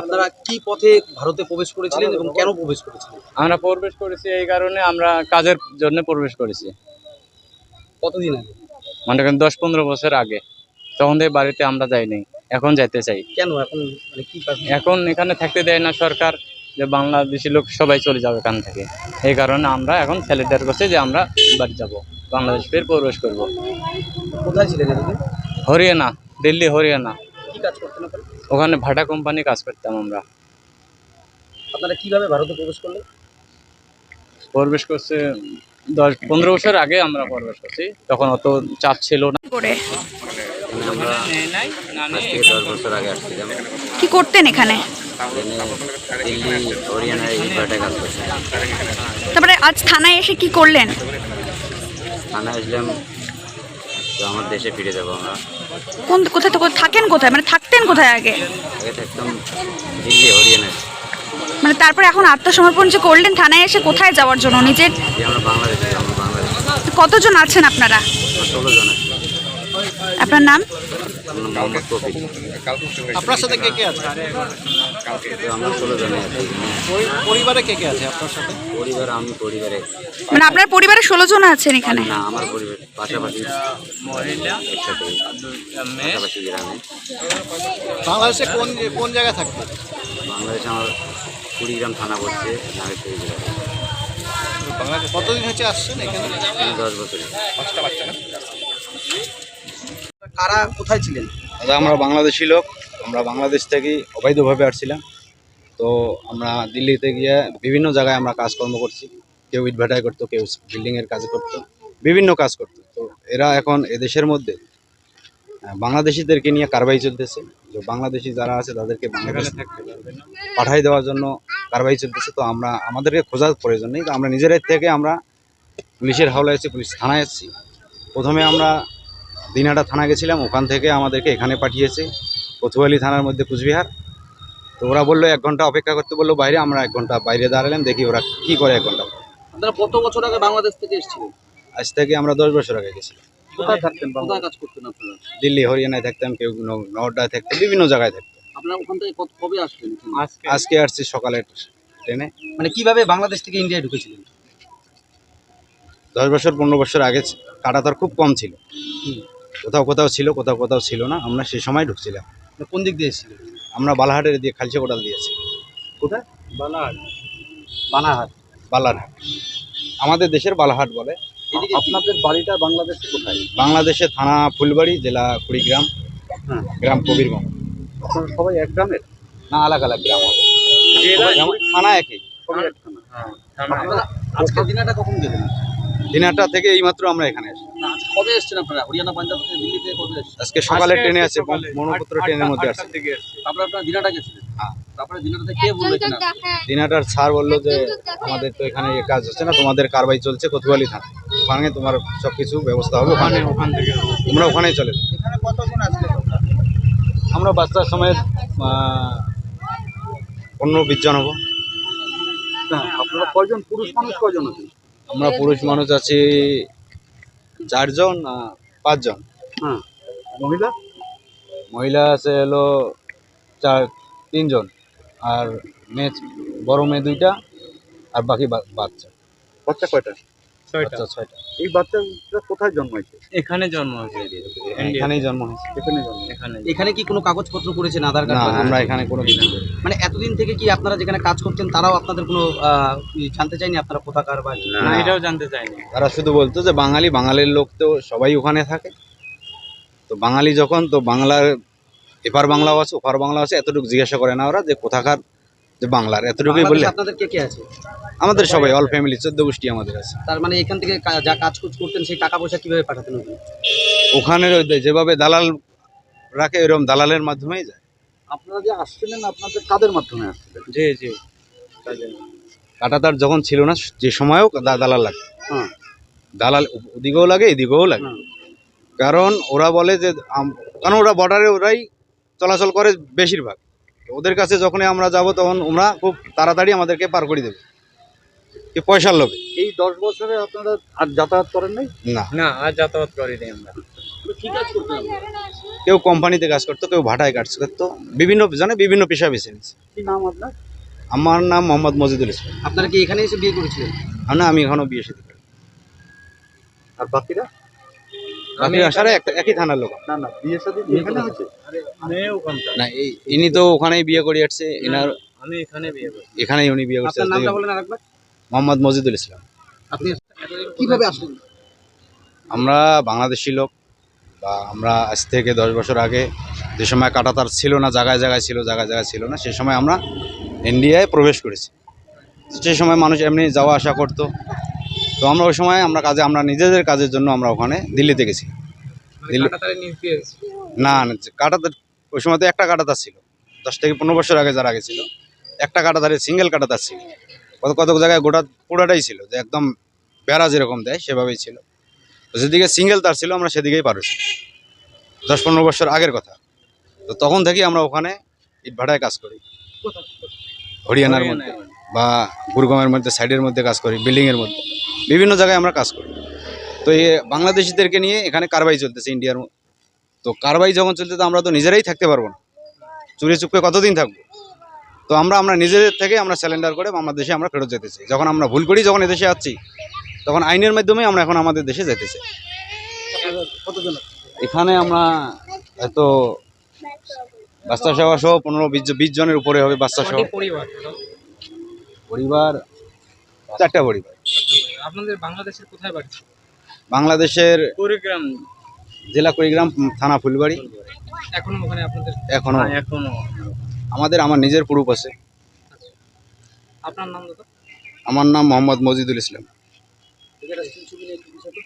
আপনারা কি পথে ভারতে প্রবেশ করেছিলেন এবং কেন প্রবেশ করেছিলেন? আমরা প্রবেশ করেছি এই কারণে, আমরা কাজের জন্য প্রবেশ করেছি। কতদিন আগে? মনে করেন 10-15 বছর আগে। তখন থেকে বাড়িতে আমরা যাইনি, এখন যাইতে চাই। কেন এখন মানে কি কাজ? এখন এখানে থাকতে দেয় না সরকার, যে বাংলাদেশি লোক সবাই চলে যাবে এখান থেকে। এই কারণে আমরা এখন স্যালিডার করছি যে আমরা বাড়ি যাব, বাংলাদেশ ফের প্রবেশ করব। কোথায় ছিলেন এতদিন? হরিয়ানা, দিল্লি হরিয়ানা, কি কাজ করতেন আপনারা? ওখানে ভাটা কোম্পানি কাজ করতাম আমরা। আপনারা কিভাবে ভারতে প্রবেশ করলেন? প্রবেশ করছে 10-15 বছর আগে আমরা প্রবেশ করছি, তখন অত চাপ ছিল না। করে আমরা আজ থেকে 10 বছর আগে আসছিলাম। কি করতেন এখানে? দিল্লি হরিয়ানায় ইটভাটায় কাজ করছিলাম। তারপরে আজ থানায় এসে কি করলেন? থানায় আসলাম, তো আমার দেশে ফিরে যাবো আমরা। কোথায় তো থাকেন কোথায়, মানে থাকতেন কোথায় আগে? আগে থাকতাম দিল্লি হরিয়ানায়, মানে তারপরে এখন আত্মসমর্পণ যে করলেন থানায় এসে, কোথায় যাওয়ার জন্য? নিজের যে আমরা বাংলাদেশে, আমরা বাংলাদেশে কতজন আছেন আপনারা? 16 জন আছি। আপনার নাম? আমার নাম মোহাম্মদ কফিল। আপনার সাথে কে কে আছে? তো আমরা 16 জনে আছি। পরিবারে কে কে আছে আপনার সাথে? পরিবার, আমি পরিবারে, মানে আপনার পরিবারে 16 জন আছেন এখানে? না আমার পরিবার পাশাপাশি মহিলা, একসাথে পাশাপাশি গ্রামে। বাংলাদেশে কোন জায়গায় থাকতেন? বাংলাদেশে আমার কুড়িগ্রাম থানা পড়ছে, নাগেশ্বরী জেলা। কতদিন হচ্ছে আসছেন এখানে? 10 বছর। কারা কোথায় ছিলেন? দাদা আমরা বাংলাদেশি লোক, আমরা বাংলাদেশ থেকেই অবৈধভাবে আসছিলাম। তো আমরা দিল্লিতে গিয়ে বিভিন্ন জায়গায় আমরা কাজকর্ম করছি। কেউ ইটভাটায় করতো, কেউ বিল্ডিংয়ের কাজ করতো, বিভিন্ন কাজ করতো। তো এরা এখন এদেশের মধ্যে বাংলাদেশিদেরকে নিয়ে কারবাই চলতেছে। তো বাংলাদেশি যারা আছে তাদেরকে বাংলাদেশ পাঠাই দেওয়ার জন্য কারবাই চলতেছে। তো আমরা আমাদেরকে খোঁজার প্রয়োজন নেই, তো আমরা নিজেরাই থেকে আমরা পুলিশের হাওলায় আছি, পুলিশ থানায় এসেছি। প্রথমে আমরা দিনহাটা থানা গেছিলাম, ওখান থেকে আমাদেরকে এখানে পাঠিয়েছে কোতোয়ালি থানার মধ্যে, কুচবিহার। তো ওরা বললো 1 ঘন্টা অপেক্ষা করতে বললো বাইরে। আমরা 1 ঘন্টা বাইরে দাঁড়ালাম, দেখি ওরা কি করে 1 ঘন্টা। আপনারা কত বছর আগে বাংলাদেশ থেকে এসেছিলেন? আজ থেকে আমরা 10 বছর আগে গেছিলাম। কোথায় থাকতেন? কোথায় কাজ করতেন আপনারা? দিল্লি হরিয়ানায় থাকতাম, কেউ নওডায় থাকতাম, বিভিন্ন জায়গায় থাকতাম। আপনারা ওখান থেকে কবে আসলেন? আজকে আসছি সকালে ট্রেনে। মানে কিভাবে বাংলাদেশ থেকে ইন্ডিয়ায় ঢুকেছিলেন? 10 বছর 15 বছর আগে কাটাতার খুব কম ছিল, কোথাও কোথাও ছিল, কোথাও কোথাও ছিল না। আমরা সেই সময় ঢুকছিলাম। কোন দিক দিয়ে এসেছিলেন? আমরা বালাহাটের দিয়ে খালসা কোটাল দিয়েছি। কোথায়? বানারহাট। বালারহাট, আমাদের দেশের বালাহাট বলে। আপনাদের বাড়িটা বাংলাদেশে কোথায়? বাংলাদেশে থানা ফুলবাড়ি, জেলা কুড়িগ্রাম, গ্রাম কবিরগঞ্জ। আপনারা সবাই এক গ্রামের? না, আলাদা আলাদা গ্রাম হবে, থানা একই। আপনারা আজকে দিনাটা কখন গেলেন? দিনাটা থেকে এইমাত্র আমরা এখানে আসি। না, আজকে কবে এসেছেন আপনারা? হরিয়ানা, পাঞ্জাব থেকে, দিল্লি থেকে কবে এসেছেন? আজকে সকালে ট্রেনে আছে, মনোপুত্র ট্রেনের মধ্যে আসছে। তারপরে আপনারা দিনাটা গেছিলেন? হ্যাঁ। তারপরে দিনাটাতে কে বলেছেন? দিনাটার স্যার বললো যে আমাদের তো এখানে এ কাজ হচ্ছে না, তোমাদের কারবাই চলছে কোতোয়ালি থানা, ওখানে তোমার সব কিছু ব্যবস্থা হবে, ওখানে তোমরা ওখানেই চলে যাও। এখানে কতজন আসলে? আমরা বাচ্চার সময় 15-20 জন হবো। আপনারা কয়জন পুরুষ মানুষ, কয়জন আছেন? আমরা পুরুষ মানুষ আছি 4 জন, 5 জন। হ্যাঁ। মহিলা? মহিলা আছে হলো 3 জন, আর মেয়ে, বড় মেয়ে 2টা, আর বাকি বাচ্চা। বাচ্চা কয়টা? 6টা। এই বাচ্চাটা কোথায় জন্মাইছে? এখানে জন্ম হয়েছে, এখানেই জন্ম হয়েছে। এখানে কি কোনো কাগজপত্র করেছেন, আধার না, কার্ড? আমরা এখানে কোনো কিছু করি না। মানে এতদিন থেকে কি আপনারা যেখানে কাজ করতেন তারাও আপনাদের কোনো জানতে চাইনি আপনারা কোথাকার বা? না, এটাও জানতে চাইনি। তারা শুধু বলতো যে বাঙালির লোক তো সবাই ওখানে থাকে, তো বাঙালি যখন, তো বাংলার এপার বাংলাও আছে ওপার বাংলা আছে, এতটুকু জিজ্ঞাসা করে না ওরা যে কোথাকার, যে বাংলার, এতটুকুই বললে। আপনাদের কে কে আছে? আমাদের সবাই অল ফ্যামিলি 14 গোষ্ঠী আমাদের আছে। তার মানে এখান থেকে যা কাজ করতেন সেই টাকা পয়সা কিভাবে পাঠাতেন? ওখানে যেভাবে দালাল রাখে, এরকম দালালের মাধ্যমেই যায়। আপনারা যে আসছিলেন আপনাদের কাদের মাধ্যমে আসছিলেন? জি জি, কাটাতার যখন ছিল না, যে সময়ও দালাল লাগে। হ্যাঁ। দালাল ওদিকেও লাগে, এদিকেও লাগে। কারণ ওরা বলে যে কারণ ওরা বর্ডারে ওরাই চলাচল করে বেশিরভাগ। ওদের কাছে যখনই আমরা যাব তখন ওরা খুব তাড়াতাড়ি আমাদেরকে পার করে দেবে, কি পয়সার লোভে। এই 10 বছরে আপনারা আর যাতায়াত করেন নাই? না, না আর যাতায়াত করিনি আমরা। কি কাজ করতেন আপনারা? কেউ কোম্পানিতে কাজ করতো, কেউ ভাটায় কাজ করতো, বিভিন্ন জনে বিভিন্ন পেশা বেছে নিয়েছে। কি নাম আপনার? আমার নাম মোহাম্মদ মজিদুল ইসলাম। আপনারা কি এখানে এসে বিয়ে করেছিলেন? না, আমি এখনো বিয়ে শাদী করিনি। আর বাকিরা? বাকি আসারে একই থানার লোক। না না, বিয়ে শাদী এখানে হয়েছে? না, ইনি তো ওখানেই বিয়ে করে আসছে, এনার আমি এখানে বিয়ে করি। এখানেই উনি বিয়ে করছে। আপনার নামটা বলেন আরেকবার। মোহাম্মদ মজিদুল ইসলাম। আপনি কিভাবে আসলেন? আমরা বাংলাদেশি লোক, বা আমরা আজ থেকে 10 বছর আগে যে সময় কাঁটাতার ছিল না, জায়গায় জায়গায় ছিল, জায়গায় জায়গায় ছিল না, সেই সময় আমরা ইন্ডিয়ায় প্রবেশ করেছি। সেই সময় মানুষ এমনি যাওয়া আসা করতো। তো আমরা ওই সময় আমরা নিজেদের কাজের জন্য আমরা ওখানে দিল্লিতে গেছি। দিল্লি না, কাঁটাতার ওই সময় তো একটা কাঁটাতার ছিল। 10 থেকে 15 বছর আগে যারা গেছিল, একটা কাঁটাতারের সিঙ্গেল কাঁটাতার ছিল। কত কত জায়গায় গোটা পুরাটাই ছিল, যে একদম বেড়া যেরকম দেয় সেভাবেই ছিল। তো যেদিকে সিঙ্গেল তার ছিল আমরা সেদিকেই পার হয়েছি। 10-15 বছর আগের কথা। তো তখন থেকেই আমরা ওখানে ইটভাটায় কাজ করি, হরিয়ানার মধ্যে বা গুরগাঁওয়ের মধ্যে, সাইডের মধ্যে কাজ করি, বিল্ডিংয়ের মধ্যে বিভিন্ন জায়গায় আমরা কাজ করি। তো এই বাংলাদেশিদেরকে নিয়ে এখানে কারবাই চলতেছে ইন্ডিয়ার। তো কারবাই যখন চলতেছে আমরা তো নিজেরাই থাকতে পারবো না, চুরি চুপকে কতদিন থাকবো। তো আমরা নিজেদের থেকে আমরা স্যালেন্ডার করে আমার দেশে আমরা ফেরত যেতে চাই। যখন আমরা ভুল করি, যখন এদেশে আসছি, তখন আইনের মাধ্যমে আমরা এখন আমাদের দেশে যেতে চাই। কতজন? এখানে আমরা এত বাচ্চা সেবা সহ 15-20 জনের উপরে হবে বাচ্চা সহ। পরিবার 4টা পরিবার। আপনাদের বাংলাদেশের কোথায় বাড়ি? বাংলাদেশের কুড়িগ্রাম। জেলা কুড়িগ্রাম, থানা ফুলবাড়ি। এখনো ওখানে আপনাদের? এখনো এখনো আমার নিজের প্রুফ আছে। আপনার নাম দাদা? আমার নাম মোহাম্মদ মজিদুল ইসলাম। ছবি নিয়ে একটু বিষয় তো।